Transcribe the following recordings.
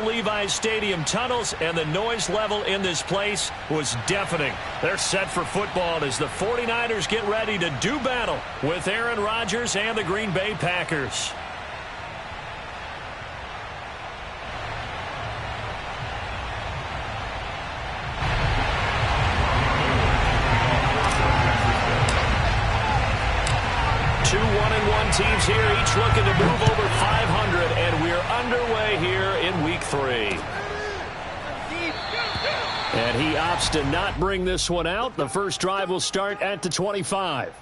Levi's Stadium tunnels, and the noise level in this place was deafening. They're set for football as the 49ers get ready to do battle with Aaron Rodgers and the Green Bay Packers. Two 1-1 teams here, each looking to move over 500, and we're underway here in Week 3. And he opts to not bring this one out. The first drive will start at the 25.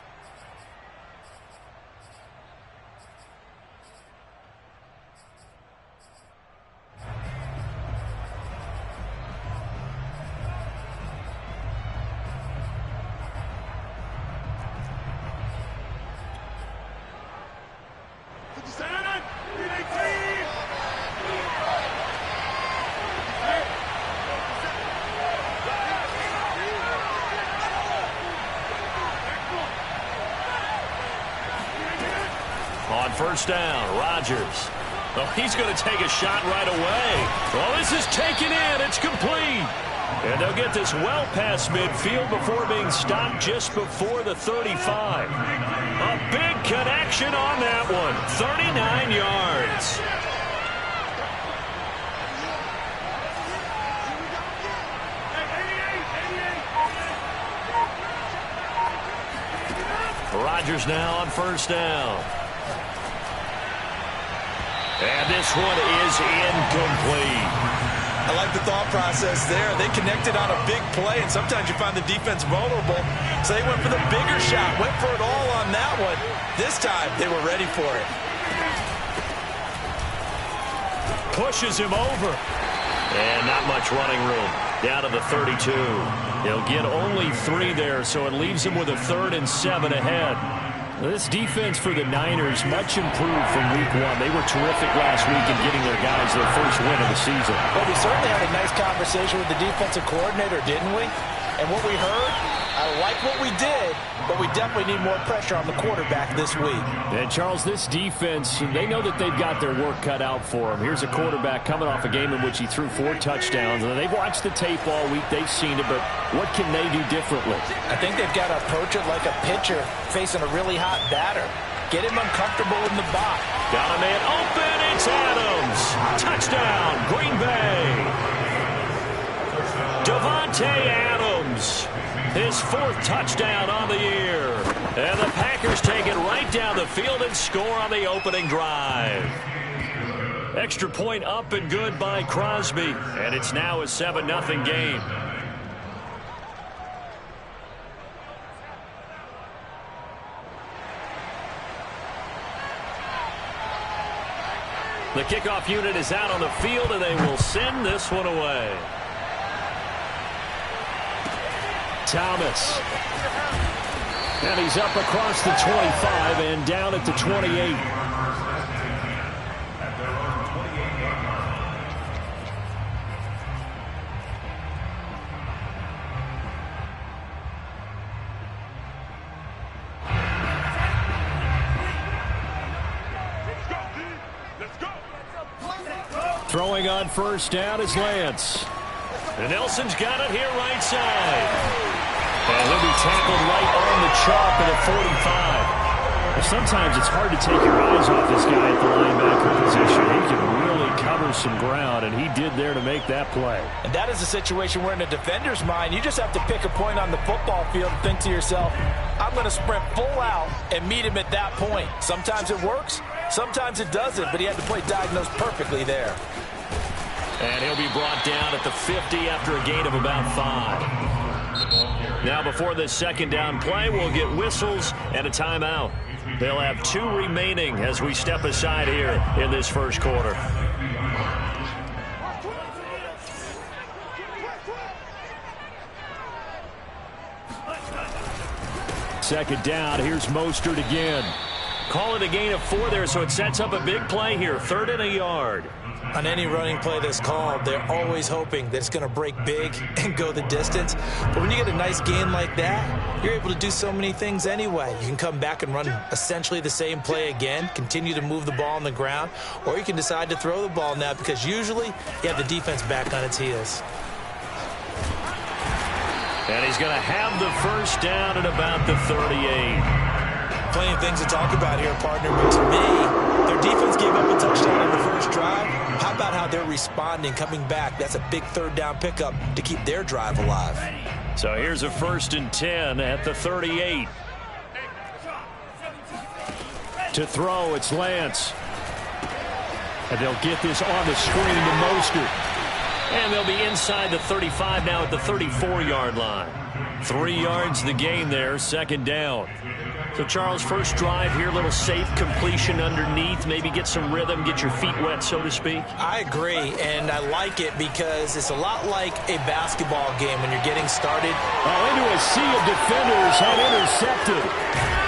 On first down, Rodgers. Oh, he's going to take a shot right away. Oh, this is taken in. It's complete. And they'll get this well past midfield before being stopped just before the 35. A big connection on that one. 39 yards. Rodgers now on first down. And this one is incomplete. I like the thought process there. They connected on a big play, and sometimes you find the defense vulnerable. So they went for the bigger shot, went for it all on that one. This time, they were ready for it. Pushes him over. And not much running room. Down to the 32. He'll get only 3 there, so it leaves him with a 3rd and 7 ahead. This defense for the Niners, much improved from Week 1. They were terrific last week in getting their guys their first win of the season. Well, we certainly had a nice conversation with the defensive coordinator, didn't we? And what we heard, I like what we did, but we definitely need more pressure on the quarterback this week. And, Charles, this defense, they know that they've got their work cut out for them. Here's a quarterback coming off a game in which he threw 4 touchdowns. And they've watched the tape all week. They've seen it, but what can they do differently? I think they've got to approach it like a pitcher facing a really hot batter. Get him uncomfortable in the box. Got a man open. It's Adams. Touchdown, Green Bay. Davante Adams. His 4th touchdown on the year. And the Packers take it right down the field and score on the opening drive. Extra point up and good by Crosby. And it's now a 7-0 game. The kickoff unit is out on the field, and they will send this one away. Thomas. And he's up across the 25 and down at the 28. Throwing on first down is Lance. And Nelson's got it here right side. And he'll be tackled right on the chalk at the 45. Well, sometimes it's hard to take your eyes off this guy at the linebacker position. He can really cover some ground, and he did there to make that play. And that is a situation where in a defender's mind, you just have to pick a point on the football field and think to yourself, I'm going to sprint full out and meet him at that point. Sometimes it works, sometimes it doesn't, but he had to play diagnose perfectly there. And he'll be brought down at the 50 after a gain of about 5. Now before this second down play, we'll get whistles and a timeout. They'll have 2 remaining as we step aside here in this first quarter. Second down, here's Mostert again. Call it a gain of 4 there, so it sets up a big play here. 3rd and a yard. On any running play that's called, they're always hoping that it's going to break big and go the distance. But when you get a nice gain like that, you're able to do so many things anyway. You can come back and run essentially the same play again, continue to move the ball on the ground, or you can decide to throw the ball now because usually you have the defense back on its heels. And he's going to have the first down at about the 38. Plenty of things to talk about here, partner, but to me, their defense gave up a touchdown on the first drive. How about how they're responding, coming back? That's a big third down pickup to keep their drive alive. So here's a 1st and 10 at the 38. To throw, it's Lance. And they'll get this on the screen to Mostert. And they'll be inside the 35 now at the 34-yard line. 3 yards the gain there, 2nd down. So, Charles, first drive here, little safe completion underneath, maybe get some rhythm, get your feet wet, so to speak. I agree, and I like it because it's a lot like a basketball game when you're getting started. Oh, into a sea of defenders and intercepted.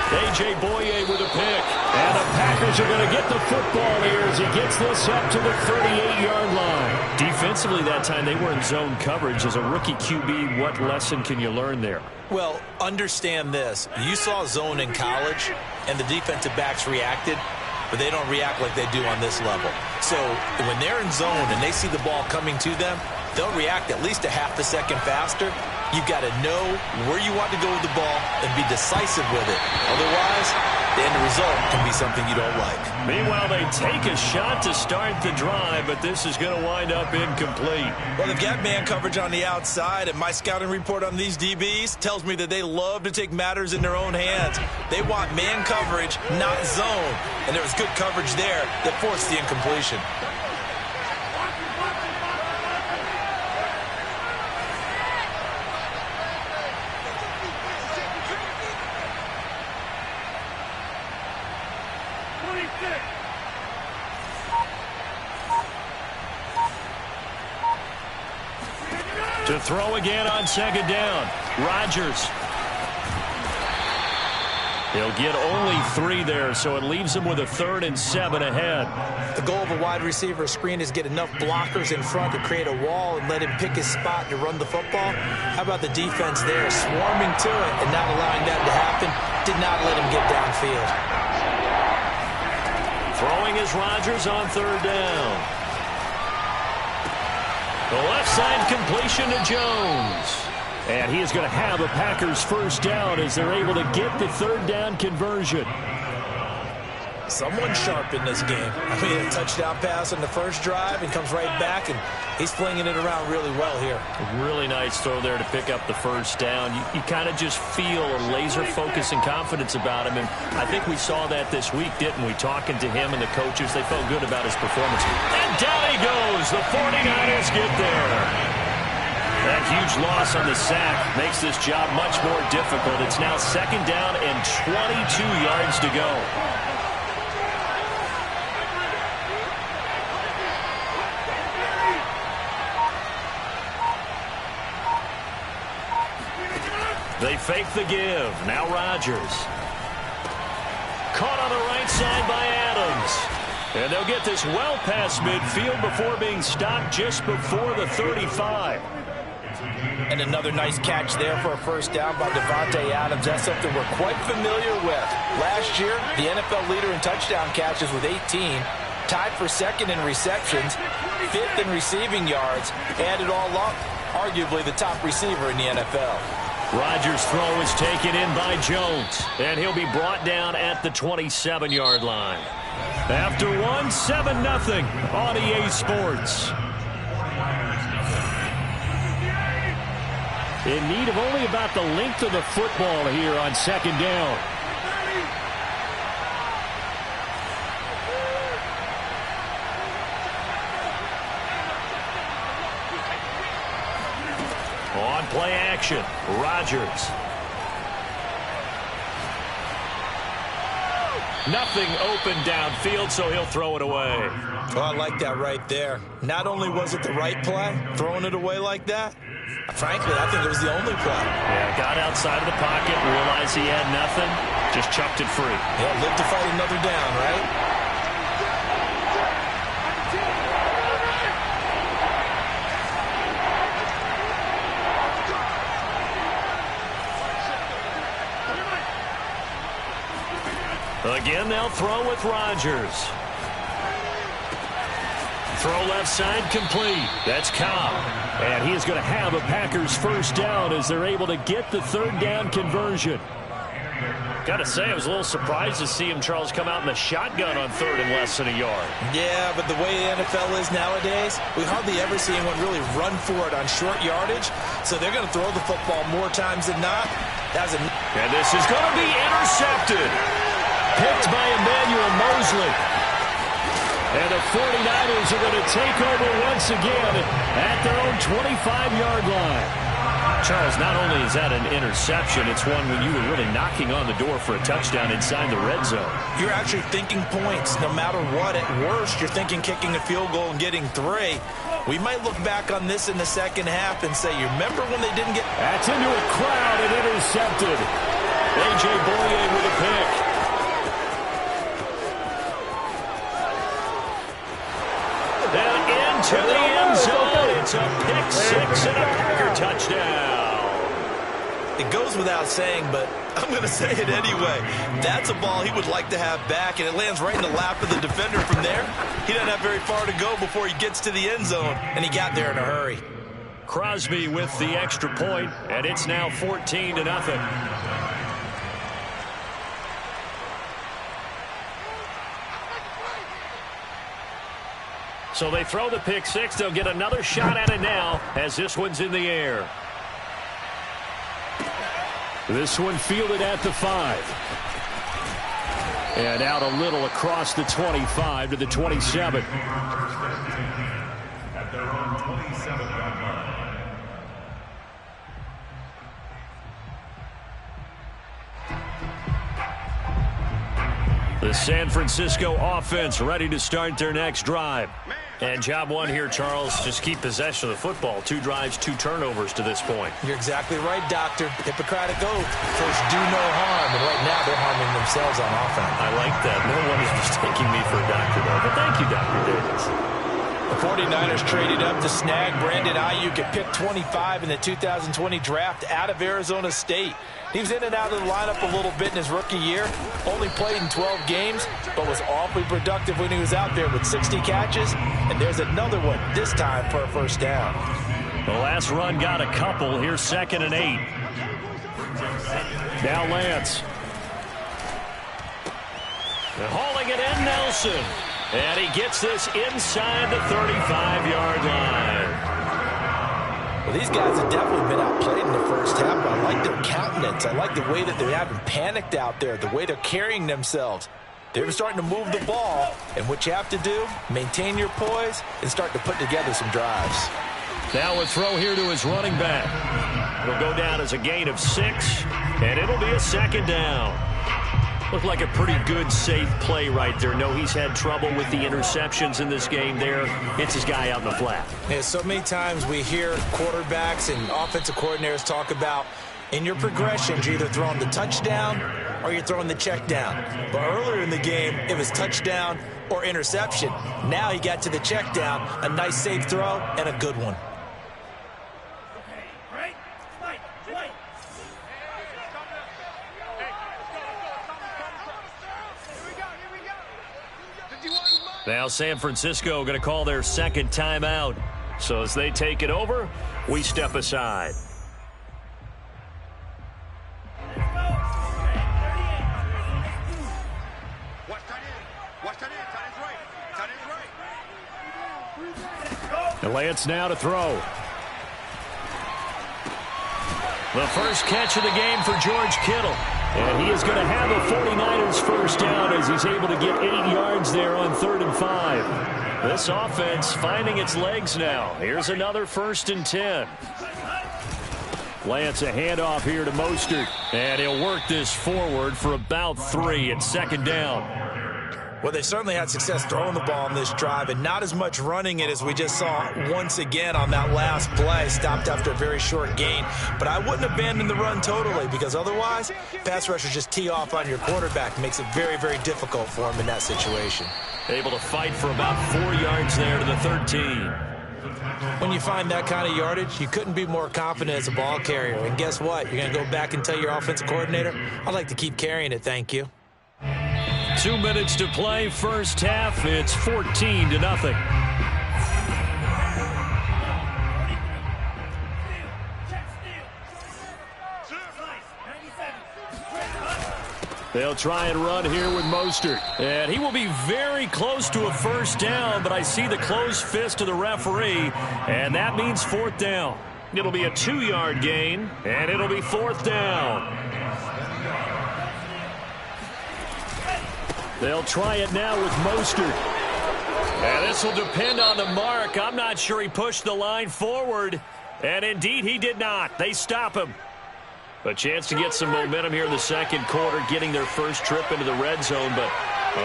A.J. Boye with a pick. And the Packers are going to get the football here as he gets this up to the 38-yard line. Defensively that time, they were in zone coverage. As a rookie QB, what lesson can you learn there? Well, understand this. You saw zone in college, and the defensive backs reacted, but they don't react like they do on this level. So when they're in zone and they see the ball coming to them, they'll react at least a half a second faster. You've got to know where you want to go with the ball and be decisive with it. Otherwise, the end result can be something you don't like. Meanwhile, they take a shot to start the drive, but this is going to wind up incomplete. Well, they've got man coverage on the outside, and my scouting report on these DBs tells me that they love to take matters in their own hands. They want man coverage, not zone. And there was good coverage there that forced the incompletion. To throw again on 2nd down. Rodgers. He'll get only 3 there, so it leaves him with a 3rd and 7 ahead. The goal of a wide receiver screen is get enough blockers in front to create a wall and let him pick his spot to run the football. How about the defense there, swarming to it and not allowing that to happen? Did not let him get downfield. Throwing is Rodgers on 3rd down. The left side completion to Jones. And he is going to have a Packers first down as they're able to get the 3rd down conversion. Someone sharp in this game. I mean, a touchdown pass on the first drive and comes right back, and he's flinging it around really well here. A really nice throw there to pick up the first down. You kind of just feel a laser focus and confidence about him, and I think we saw that this week, didn't we? Talking to him and the coaches, they felt good about his performance. And down he goes. The 49ers get there. That huge loss on the sack makes this job much more difficult. It's now 2nd down and 22 yards to go. They fake the give. Now Rodgers. Caught on the right side by Adams. And they'll get this well past midfield before being stopped just before the 35. And another nice catch there for a first down by Devontae Adams. That's something we're quite familiar with. Last year, the NFL leader in touchdown catches with 18. Tied for 2nd in receptions. 5th in receiving yards. Add it all up, arguably the top receiver in the NFL. Rodgers' throw is taken in by Jones, and he'll be brought down at the 27-yard line. After 7-0 on EA Sports. In need of only about the length of the football here on 2nd down. On play action, Rodgers. Nothing open downfield, so he'll throw it away. Oh, I like that right there. Not only was it the right play, throwing it away like that, frankly, I think it was the only play. Yeah, got outside of the pocket, realized he had nothing, just chucked it free. Yeah, live to fight another down, right? Again, they'll throw with Rodgers. Throw left side complete. That's Cobb. And he is going to have a Packers first down as they're able to get the third down conversion. Got to say, I was a little surprised to see him, Charles, come out in the shotgun on third and less than a yard. Yeah, but the way the NFL is nowadays, we hardly ever see anyone really run for it on short yardage. So they're going to throw the football more times than not. And this is going to be intercepted. Picked by Emmanuel Mosley. And the 49ers are going to take over once again at their own 25-yard line. Charles, not only is that an interception, it's one when you were really knocking on the door for a touchdown inside the red zone. You're actually thinking points no matter what. At worst, you're thinking kicking a field goal and getting 3. We might look back on this in the second half and say, you remember when they didn't get... That's into a crowd and intercepted. A.J. Boye with a pick. And into the end zone. It's a pick 6 and a Packer touchdown. It goes without saying, but I'm going to say it anyway. That's a ball he would like to have back, and it lands right in the lap of the defender from there. He doesn't have very far to go before he gets to the end zone, and he got there in a hurry. Crosby with the extra point, and it's now 14-0. So they throw the pick 6. They'll get another shot at it now as this one's in the air. This one fielded at the 5. And out a little across the 25 to the 27. At their own 27-yard line. The San Francisco offense ready to start their next drive. And job one here, Charles, just keep possession of the football. 2 drives, 2 turnovers to this point. You're exactly right, Doctor. Hippocratic oath. First, do no harm. And right now, they're harming themselves on offense. I like that. No one is mistaking me for a doctor, though. But thank you, Dr. Davis. The 49ers traded up to snag Brandon Ayuk at pick 25 in the 2020 draft out of Arizona State. He was in and out of the lineup a little bit in his rookie year. Only played in 12 games, but was awfully productive when he was out there with 60 catches. And there's another one, this time for a first down. The last run got a couple. Here's 2nd and 8. Now Lance. And hauling it in, Nelson. And he gets this inside the 35-yard line. Well, these guys have definitely been outplayed in the first half, but I like their countenance. I like the way that they haven't panicked out there, the way they're carrying themselves. They're starting to move the ball, and what you have to do, maintain your poise and start to put together some drives. Now a throw here to his running back. It'll go down as a gain of 6, and it'll be a 2nd down. Looked like a pretty good, safe play right there. No, he's had trouble with the interceptions in this game there. It's his guy out in the flat. Yeah, so many times we hear quarterbacks and offensive coordinators talk about in your progressions, you're either throwing the touchdown or you're throwing the check down. But earlier in the game, it was touchdown or interception. Now he got to the check down, a nice safe throw, and a good one. Now San Francisco going to call their 2nd timeout. So as they take it over, we step aside. Lance now to throw. The first catch of the game for George Kittle. And he is going to have a 49ers first down as he's able to get 8 yards there on 3rd and 5. This offense finding its legs now. Here's another 1st and 10. Lance a handoff here to Mostert. And he'll work this forward for about 3 at 2nd down. Well, they certainly had success throwing the ball on this drive and not as much running it as we just saw once again on that last play. Stopped after a very short gain. But I wouldn't abandon the run totally because otherwise, pass rushers just tee off on your quarterback. Makes it very, very difficult for him in that situation. Able to fight for about 4 yards there to the 13. When you find that kind of yardage, you couldn't be more confident as a ball carrier. And guess what? You're going to go back and tell your offensive coordinator, I'd like to keep carrying it, thank you. 2 minutes to play, first half. It's 14-0. They'll try and run here with Mostert. And he will be very close to a first down, but I see the closed fist of the referee, and that means fourth down. It'll be a 2-yard gain, and it'll be fourth down. They'll try it now with Mostert. And this will depend on the mark. I'm not sure he pushed the line forward. And indeed, he did not. They stop him. A chance to get some momentum here in the second quarter, getting their first trip into the red zone, but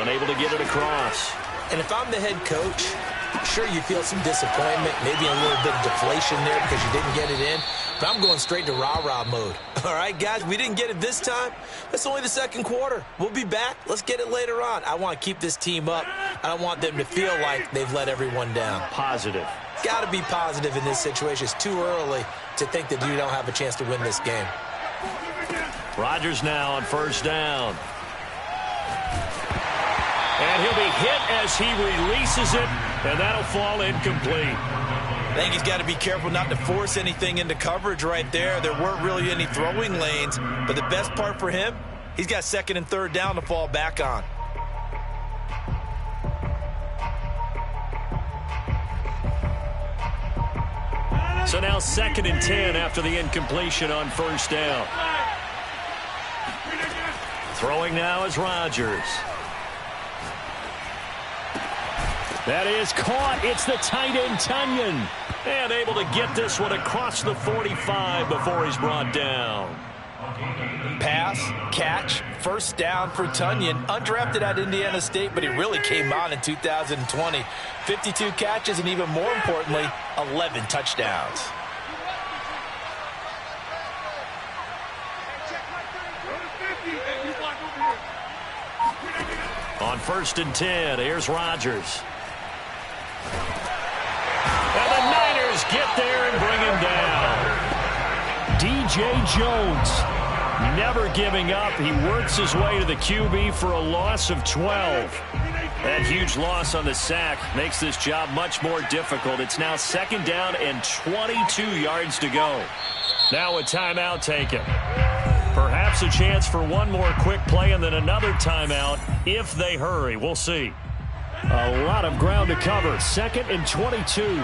unable to get it across. And if I'm the head coach, sure you feel some disappointment, maybe a little bit of deflation there because you didn't get it in, but I'm going straight to rah-rah mode. All right, guys, we didn't get it this time. It's only the second quarter. We'll be back. Let's get it later on. I want to keep this team up. I don't want them to feel like they've let everyone down. Positive. Got to be positive in this situation. It's too early to think that you don't have a chance to win this game. Rodgers now on first down. And he'll be hit as he releases it, and that'll fall incomplete. I think he's got to be careful not to force anything into coverage right there. There weren't really any throwing lanes, but the best part for him, he's got second and third down to fall back on. So now 2nd and 10 after the incompletion on first down. Throwing now is Rodgers. That is caught. It's the tight end, Tunyon. And able to get this one across the 45 before he's brought down. Pass, catch, first down for Tunyon. Undrafted at Indiana State, but he really came on in 2020. 52 catches, and even more importantly, 11 touchdowns. On 1st and 10, here's Rodgers. And the Niners get there and bring him down. DJ Jones never giving up. He works his way to the QB for a loss of 12. That huge loss on the sack makes this job much more difficult. It's now 2nd down and 22 yards to go. Now a timeout taken. Perhaps a chance for one more quick play and then another timeout if they hurry. We'll see. A lot of ground to cover. 2nd and 22.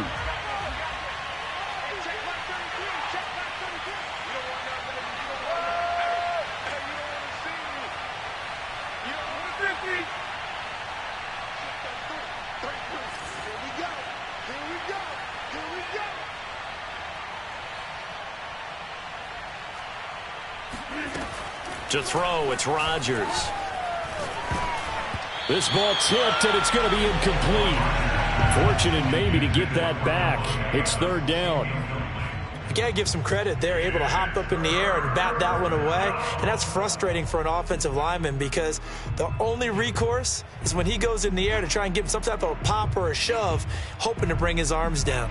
To throw, it's Rodgers. This ball tipped, and it's going to be incomplete. Fortunate maybe to get that back. It's 3rd down. You got to give some credit. They're able to hop up in the air and bat that one away. And that's frustrating for an offensive lineman because the only recourse is when he goes in the air to try and give him some type of a pop or a shove, hoping to bring his arms down.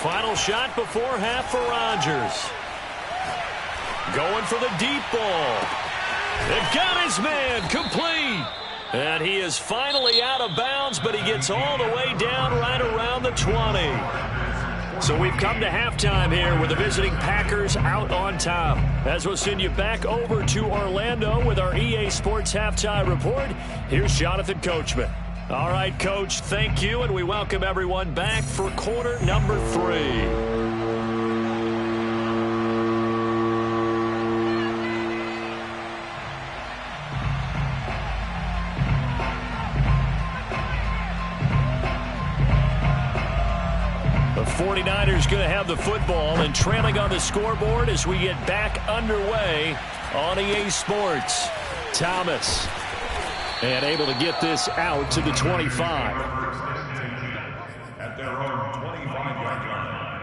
Final shot before half for Rodgers. Going for the deep ball. They've got his man complete. And he is finally out of bounds, but he gets all the way down right around the 20. So we've come to halftime here with the visiting Packers out on top. As we'll send you back over to Orlando with our EA Sports Halftime Report, here's Jonathan Coachman. All right, Coach, thank you, and we welcome everyone back for quarter number 3. The 49ers going to have the football and trailing on the scoreboard as we get back underway on EA Sports. Thomas. And able to get this out to the 25. At their own 25-yard line.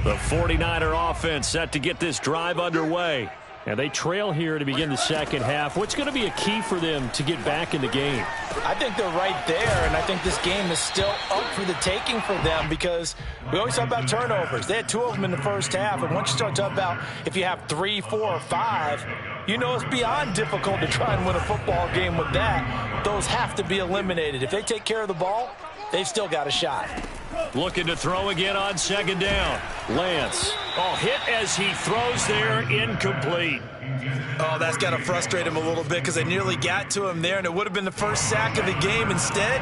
The 49er offense set to get this drive underway. And they trail here to begin the second half. What's going to be a key for them to get back in the game? I think they're right there, and I think this game is still up for the taking for them because we always talk about turnovers. They had 2 of them in the first half, and once you start talking about if you have 3, 4, or 5, you know it's beyond difficult to try and win a football game with that. Those have to be eliminated. If they take care of the ball, they've still got a shot. Looking to throw again on second down. Lance. Oh, hit as he throws there, incomplete. Oh, that's got to frustrate him a little bit because they nearly got to him there, and it would have been the first sack of the game. Instead,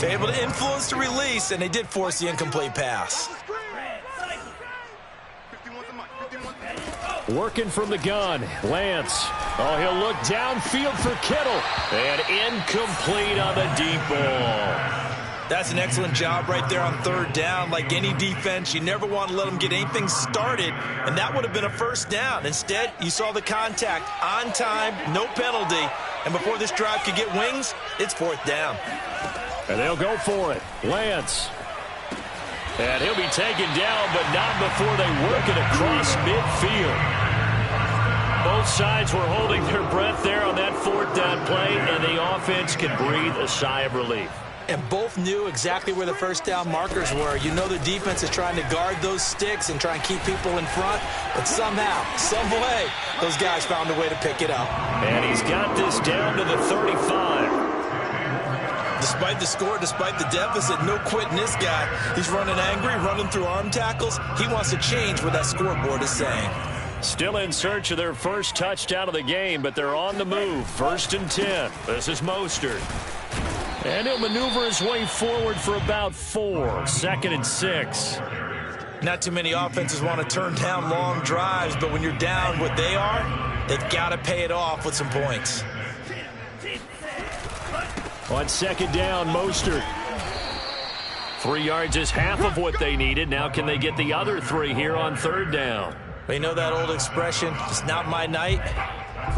they're able to influence the release, and they did force the incomplete pass. Working from the gun, Lance. Oh, he'll look downfield for Kittle. And incomplete on the deep ball. That's an excellent job right there on third down. Like any defense, you never want to let them get anything started, and that would have been a first down. Instead, you saw the contact on time, no penalty, and before this drive could get wings, it's fourth down. And they'll go for it. Lance. And he'll be taken down, but not before they work it across midfield. Both sides were holding their breath there on that fourth down play, and the offense can breathe a sigh of relief. And both knew exactly where the first down markers were. You know the defense is trying to guard those sticks and try and keep people in front, but somehow, some way, those guys found a way to pick it up. And he's got this down to the 35. Despite the score, despite the deficit, no quitting this guy. He's running angry, running through arm tackles. He wants to change what that scoreboard is saying. Still in search of their first touchdown of the game, but they're on the move. 1st and 10. This is Mostert. And he'll maneuver his way forward for about 4. 2nd and 6. Not too many offenses want to turn down long drives, but when you're down what they are, they've got to pay it off with some points. On second down, Mostert. 3 yards is half of what they needed. Now can they get the other 3 here on third down? Well, you know that old expression, it's not my night.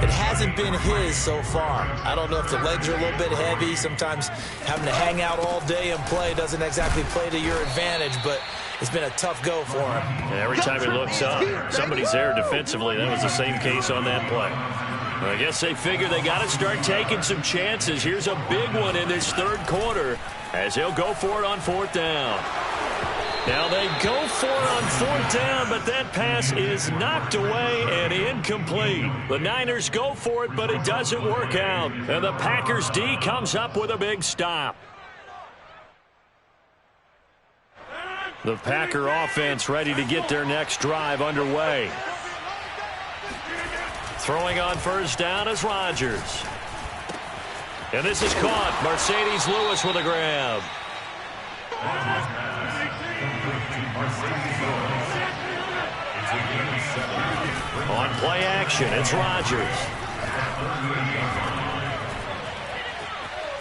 It hasn't been his so far. I don't know if the legs are a little bit heavy. Sometimes having to hang out all day and play doesn't exactly play to your advantage, but it's been a tough go for him. And every time he looks up, somebody's there defensively. That was the same case on that play. Well, I guess they figure they got to start taking some chances. Here's a big one in this third quarter as he'll go for it on fourth down. Now they go for it on fourth down, but that pass is knocked away and incomplete. The Niners go for it, but it doesn't work out. And the Packers D comes up with a big stop. The Packer offense ready to get their next drive underway. Throwing on first down is Rodgers. And this is caught. Mercedes Lewis with a grab. On play action, it's Rodgers.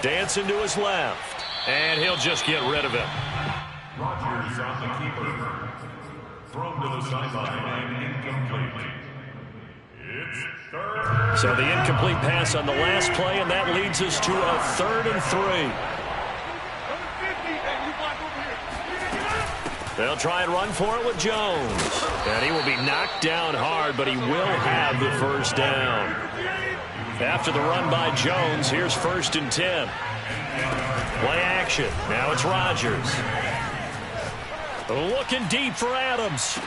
Dancing to his left. And he'll just get rid of him. Rodgers on the keeper. Thrown to the sideline and incomplete. It's third. So the incomplete pass on the last play, and that leads us to a 3rd and 3. They'll try and run for it with Jones. And he will be knocked down hard, but he will have the first down. After the run by Jones, here's 1st and 10. Play action. Now it's Rodgers. Looking deep for Adams.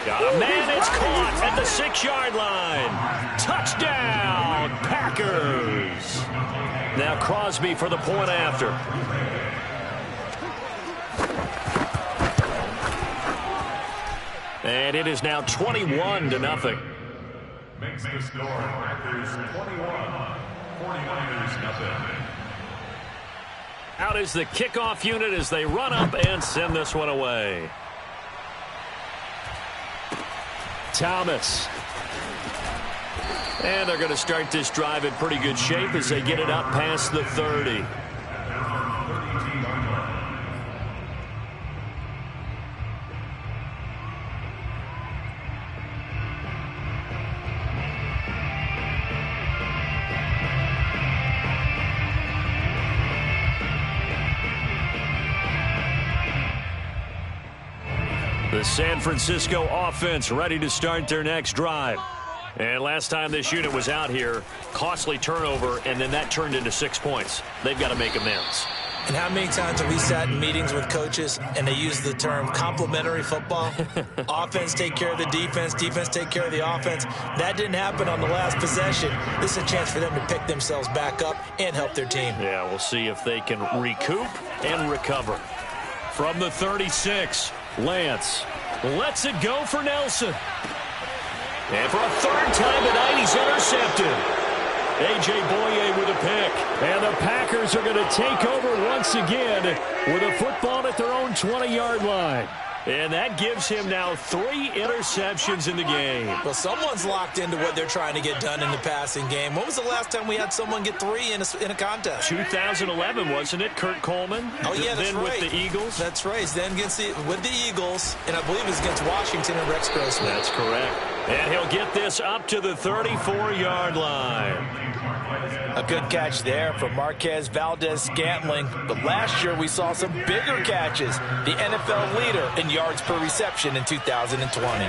Got a man, it's caught at the 6-yard line. Touchdown, Packers. Now Crosby for the point after. And it is now 21-0. Makes the score Packers 21, 49ers nothing. Out is the kickoff unit as they run up and send this one away. Thomas. And they're going to start this drive in pretty good shape as they get it up past the 30. The San Francisco offense ready to start their next drive. And last time this unit was out here, costly turnover, and then that turned into 6 points. They've got to make amends. And how many times have we sat in meetings with coaches and they use the term complementary football? Offense take care of the defense, defense take care of the offense. That didn't happen on the last possession. This is a chance for them to pick themselves back up and help their team. Yeah, we'll see if they can recoup and recover. From the 36, Lance lets it go for Nelson. And for a third time tonight, he's intercepted. A.J. Boye with a pick. And the Packers are going to take over once again with a football at their own 20-yard line. And that gives him now 3 interceptions in the game. Well, someone's locked into what they're trying to get done in the passing game. When was the last time we had someone get 3 in a contest? 2011, wasn't it? Kurt Coleman? Oh, yeah, that's then right. With the Eagles? That's right. Then with the Eagles, and I believe it was against Washington and Rex Grossman. That's correct. And he'll get this up to the 34-yard line. A good catch there from Marquez Valdez-Scantling. But last year we saw some bigger catches. The NFL leader in yards per reception in 2020.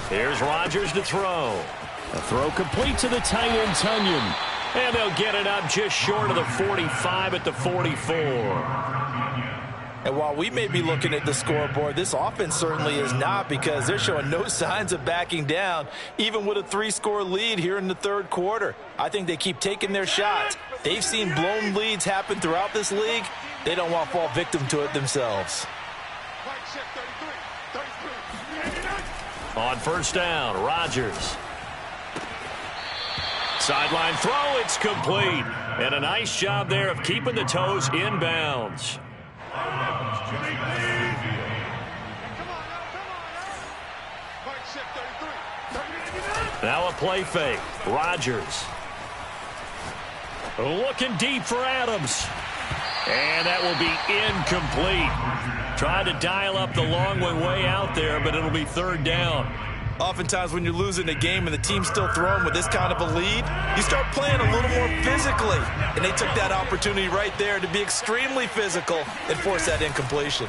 Here's Rodgers to throw. A throw complete to the tight end, Tunyon. And they'll get it up just short of the 45 at the 44. And while we may be looking at the scoreboard, this offense certainly is not, because they're showing no signs of backing down, even with a 3-score lead here in the third quarter. I think they keep taking their shots. They've seen blown leads happen throughout this league. They don't want to fall victim to it themselves. On first down, Rodgers. Sideline throw, it's complete. And a nice job there of keeping the toes inbounds. Now a play fake. Rodgers. Looking deep for Adams. And that will be incomplete. Tried to dial up the long one way out there, but it'll be third down. Oftentimes when you're losing a game and the team's still throwing with this kind of a lead, you start playing a little more physically. And they took that opportunity right there to be extremely physical and force that incompletion.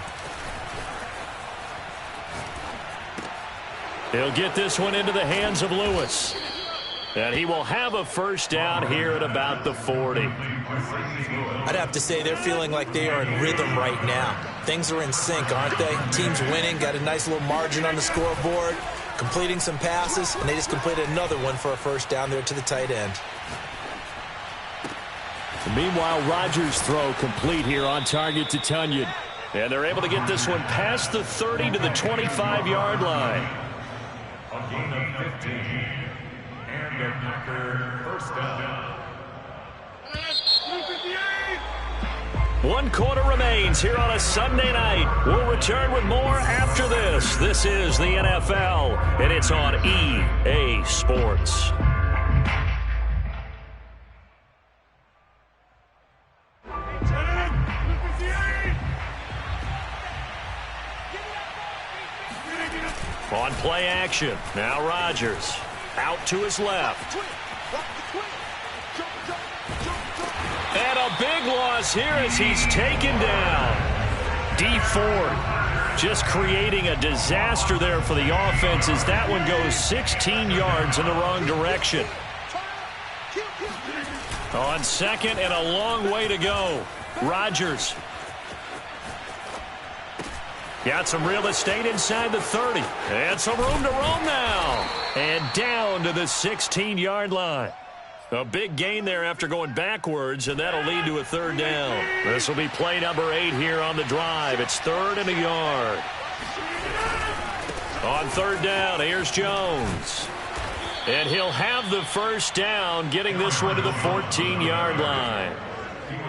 He'll get this one into the hands of Lewis. And he will have a first down here at about the 40. I'd have to say they're feeling like they are in rhythm right now. Things are in sync, aren't they? Team's winning, got a nice little margin on the scoreboard, completing some passes, and they just completed another one for a first down there to the tight end. Meanwhile, Rodgers' throw complete here on target to Tunyon. And they're able to get this one past the 30 to the 25-yard line. A gain of 15. And a Packer first down. 1 quarter remains here on a Sunday night. We'll return with more after this. This is the NFL, and it's on EA Sports. On play action, now Rodgers out to his left. And a big loss here as he's taken down. D Ford just creating a disaster there for the offense as that one goes 16 yards in the wrong direction. On second and a long way to go. Rodgers got some real estate inside the 30. And some room to roam now. And down to the 16-yard line. A big gain there after going backwards, and that'll lead to a third down. This will be play number 8 here on the drive. It's 3rd and a yard. On third down, here's Jones. And he'll have the first down, getting this one to the 14-yard line.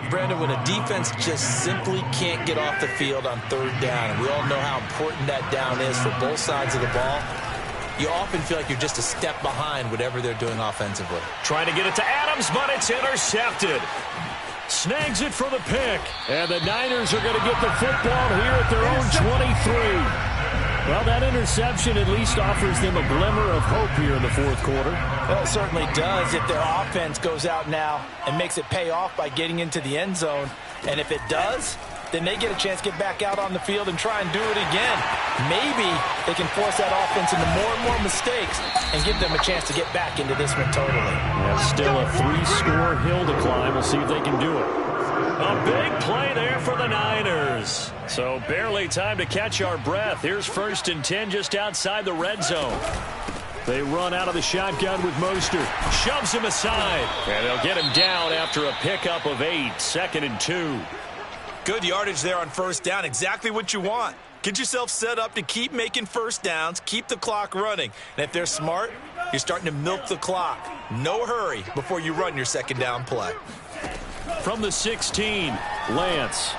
Brandon, when a defense just simply can't get off the field on third down, and we all know how important that down is for both sides of the ball, you often feel like you're just a step behind whatever they're doing offensively. Trying to get it to Adams, but it's intercepted. Snags it for the pick. And the Niners are going to get the football here at their own 23. Well, that interception at least offers them a glimmer of hope here in the fourth quarter. Well, it certainly does if their offense goes out now and makes it pay off by getting into the end zone. And if it does, then they get a chance to get back out on the field and try and do it again. Maybe they can force that offense into more and more mistakes and give them a chance to get back into this one totally. That's still a 3-score hill to climb. We'll see if they can do it. A big play there for the Niners. So barely time to catch our breath. Here's 1st and 10 just outside the red zone. They run out of the shotgun with Mostert. Shoves him aside. And they'll get him down after a pickup of 8. 2nd and 2. Good yardage there on 1st down. Exactly what you want. Get yourself set up to keep making 1st downs. Keep the clock running. And if they're smart, you're starting to milk the clock. No hurry before you run your 2nd down play. From the 16, Lance.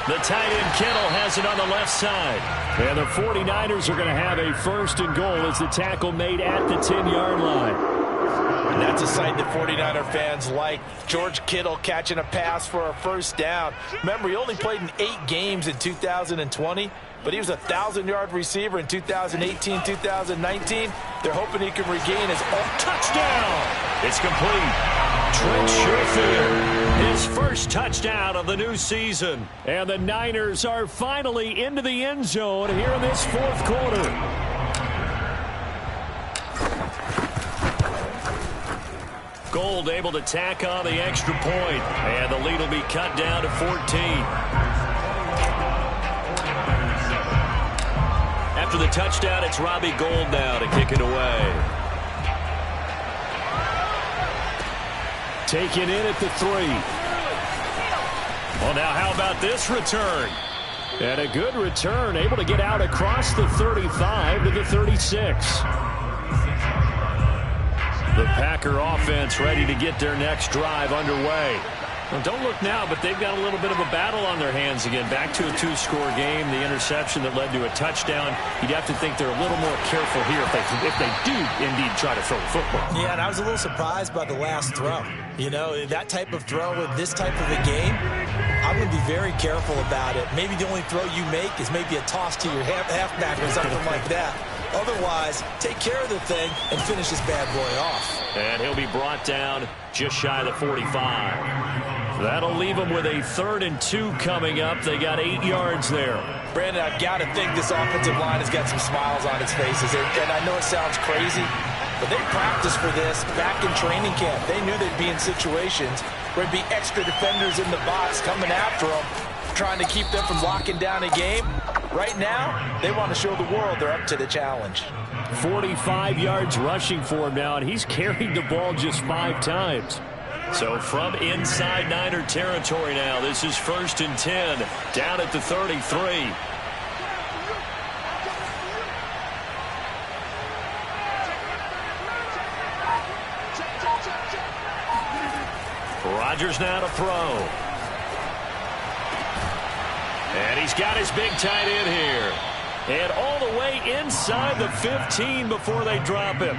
The tight end Kittle has it on the left side. And the 49ers are going to have a 1st and goal as the tackle made at the 10-yard line. And that's a sight that 49er fans like. George Kittle catching a pass for a 1st down. Remember, he only played in 8 games in 2020, but he was a 1,000-yard receiver in 2018, 2019. They're hoping he can regain his touchdown. It's complete. Trent Sherfield, his 1st touchdown of the new season. And the Niners are finally into the end zone here in this 4th quarter. Gold able to tack on the extra point. And the lead will be cut down to 14. After the touchdown, it's Robbie Gould now to kick it away. Taken in at the 3. Well, now how about this return? And a good return, able to get out across the 35 to the 36. The Packer offense ready to get their next drive underway. Well, don't look now, but they've got a little bit of a battle on their hands again. Back to a 2-score game. The interception that led to a touchdown. You'd have to think they're a little more careful here if they do indeed try to throw the football. Yeah, and I was a little surprised by the last throw. You know, that type of throw with this type of a game, I'm going to be very careful about it. Maybe the only throw you make is maybe a toss to your halfback or something like that. Otherwise, take care of the thing and finish this bad boy off. And he'll be brought down just shy of the 45. That'll leave them with a 3rd and 2 coming up. They got 8 yards there. Brandon, I've got to think this offensive line has got some smiles on its faces. And I know it sounds crazy, but they practiced for this back in training camp. They knew they'd be in situations where there'd be extra defenders in the box coming after them, trying to keep them from locking down a game. Right now, they want to show the world they're up to the challenge. 45 yards rushing for him now, and he's carried the ball just 5 times. So from inside Niner territory now, this is 1st and 10, down at the 33. Rodgers now to throw. And he's got his big tight end here. And all the way inside the 15 before they drop him.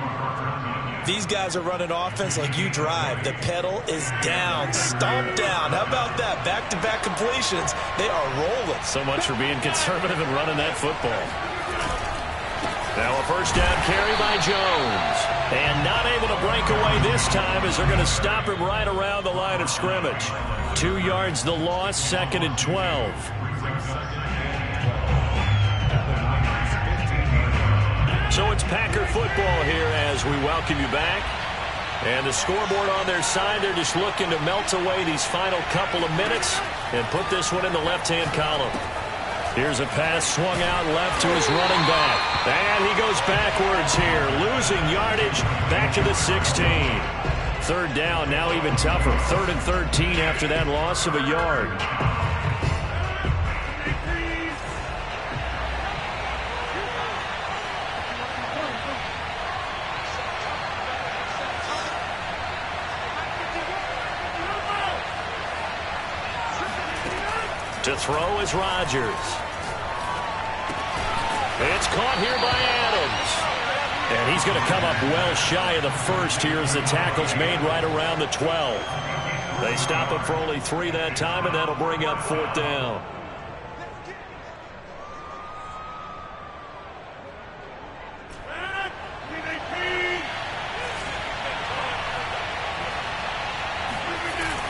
These guys are running offense like you drive. The pedal is down, stomp down. How about that? Back-to-back completions. They are rolling. So much for being conservative and running that football. Now a 1st down carry by Jones. And not able to break away this time as they're going to stop him right around the line of scrimmage. 2 yards the loss, 2nd and 12. So it's Packer football here as we welcome you back. And the scoreboard on their side, they're just looking to melt away these final couple of minutes and put this one in the left-hand column. Here's a pass swung out left to his running back. And he goes backwards here, losing yardage back to the 16. 3rd down, now even tougher. 3rd and 13 after that loss of a yard. To throw is Rodgers. It's caught here by Adams. And he's going to come up well shy of the 1st here as the tackle's made right around the 12. They stop him for only 3 that time, and that'll bring up 4th down.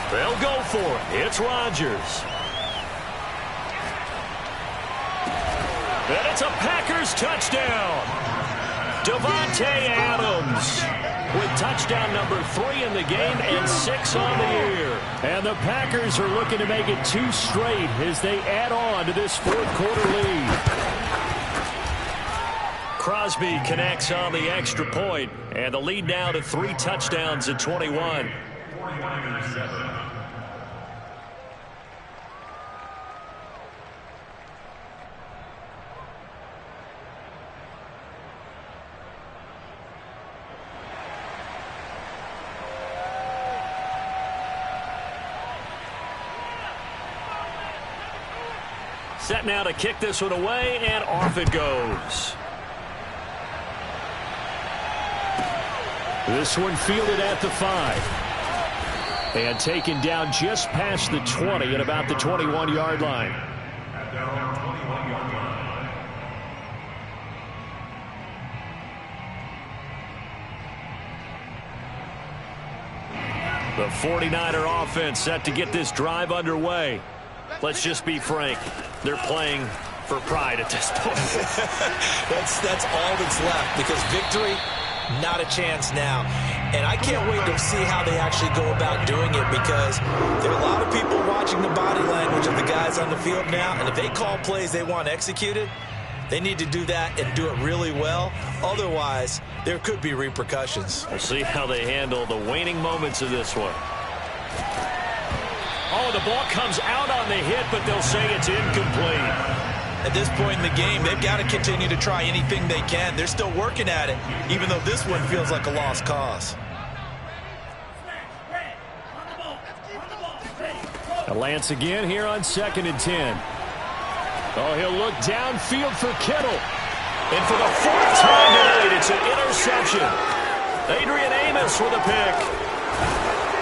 They'll go for it. It's Rodgers. And it's a Packers touchdown. Devontae Adams with touchdown number 3 in the game and 6 on the year. And the Packers are looking to make it 2 straight as they add on to this fourth-quarter lead. Crosby connects on the extra point, and the lead now to 3 touchdowns at 21. Set now to kick this one away, and off it goes. This one fielded at the 5. And taken down just past the 20 at about the 21-yard line. The 49er offense set to get this drive underway. Let's just be frank. They're playing for pride at this point. That's all that's left, because victory, not a chance now. And I can't wait to see how they actually go about doing it, because there are a lot of people watching the body language of the guys on the field now, and if they call plays they want executed, they need to do that and do it really well. Otherwise, there could be repercussions. We'll see how they handle the waning moments of this one. Oh, the ball comes out on the hit, but they'll say it's incomplete. At this point in the game, they've got to continue to try anything they can. They're still working at it, even though this one feels like a lost cause. A Lance again here on 2nd and 10. Oh, he'll look downfield for Kittle. And for the 4th time tonight, it's an interception. Adrian Amos with a pick.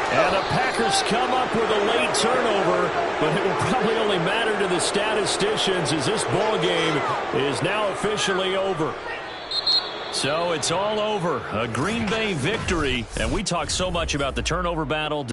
And the Packers come up with a late turnover, but it will probably only matter to the statisticians as this ball game is now officially over. So it's all over. A Green Bay victory, and we talk so much about the turnover battle.